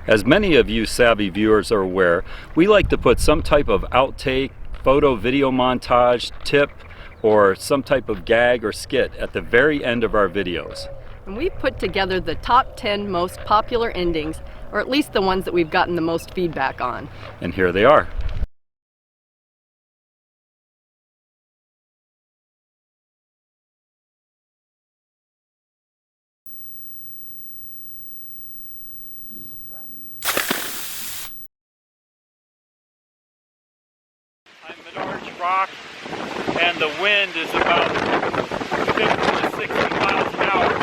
As many of you savvy viewers are aware, we like to put some type of outtake, photo, video montage, tip, or some type of gag or skit at the very end of our videos. And we've put together the top 10 most popular endings, or at least the ones that we've gotten the most feedback on. And here they are. I'm at Orange Rock, and the wind is about 50 to 60 miles an hour.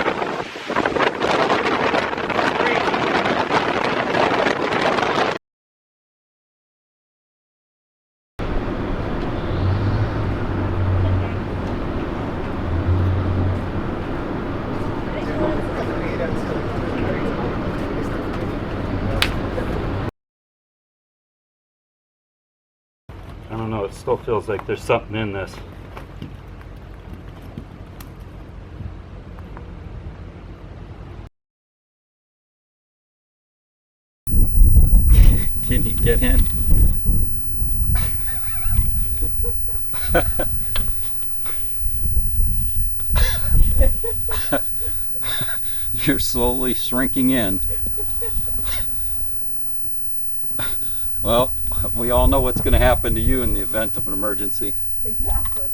I don't know, it still feels like there's something in this. Can you get in? You're slowly shrinking in. Well, we all know what's going to happen to you in the event of an emergency. Exactly.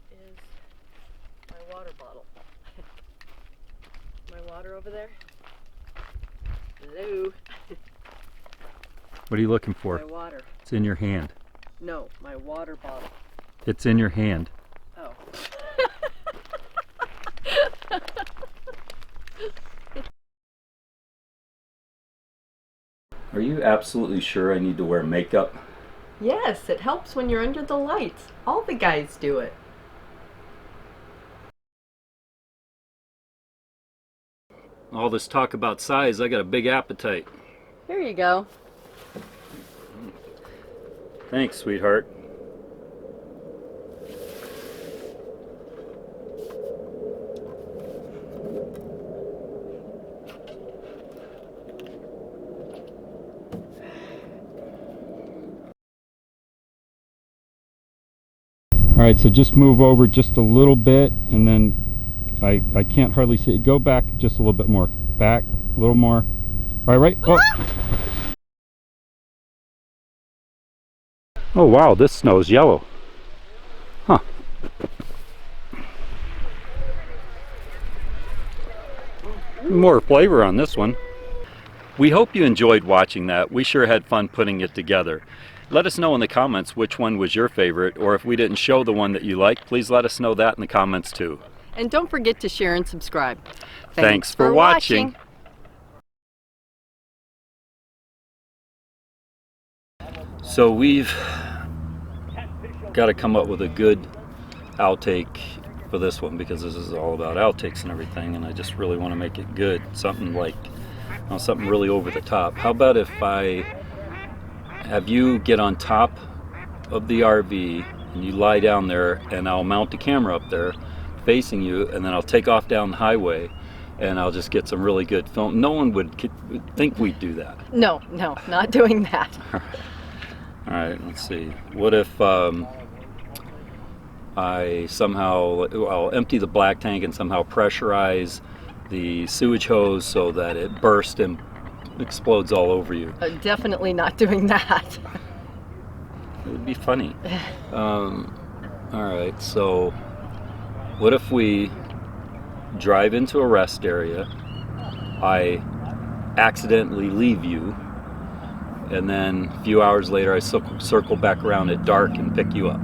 Here is my water bottle. My water over there. Hello. What are you looking for? My water. It's in your hand. No, my water bottle. It's in your hand. Oh. Are you absolutely sure I need to wear makeup? Yes, it helps when you're under the lights. All the guys do it. All this talk about size, I got a big appetite. Here you go. Thanks, sweetheart. Alright, so just move over just a little bit, and then I can't hardly see it. Go back just a little bit more. Back, a little more. Alright, right? Oh. Oh wow, this snow is yellow. Huh. More flavor on this one. We hope you enjoyed watching that. We sure had fun putting it together. Let us know in the comments which one was your favorite, or if we didn't show the one that you liked, please let us know that in the comments too. And don't forget to share and subscribe. Thanks for watching. So we've got to come up with a good outtake for this one, because this is all about outtakes and everything, and I just really want to make it good. Something like, something really over the top. How about if I have you get on top of the RV and you lie down there, and I'll mount the camera up there facing you, and then I'll take off down the highway and I'll just get some really good film. No one would think we'd do that. No, not doing that. All right, let's see. What if I'll empty the black tank and somehow pressurize the sewage hose so that it bursts and explodes all over you? Definitely not doing that. It would be funny. All right, so what if we drive into a rest area, I accidentally leave you, and then a few hours later I circle back around at dark and pick you up?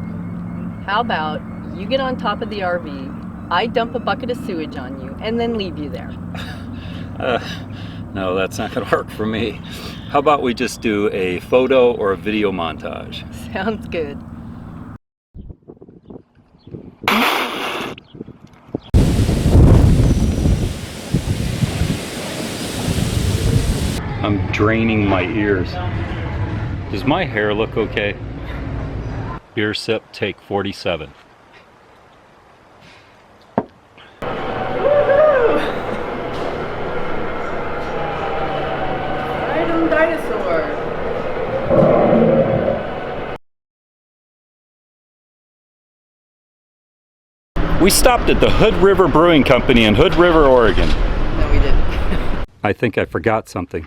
How about you get on top of the RV, I dump a bucket of sewage on you, and then leave you there? No, that's not going to work for me. How about we just do a photo or a video montage? Sounds good. I'm draining my ears. Does my hair look okay? Beer sip, take 47. Woohoo! dinosaur. We stopped at the Hood River Brewing Company in Hood River, Oregon. No, we didn't. I think I forgot something.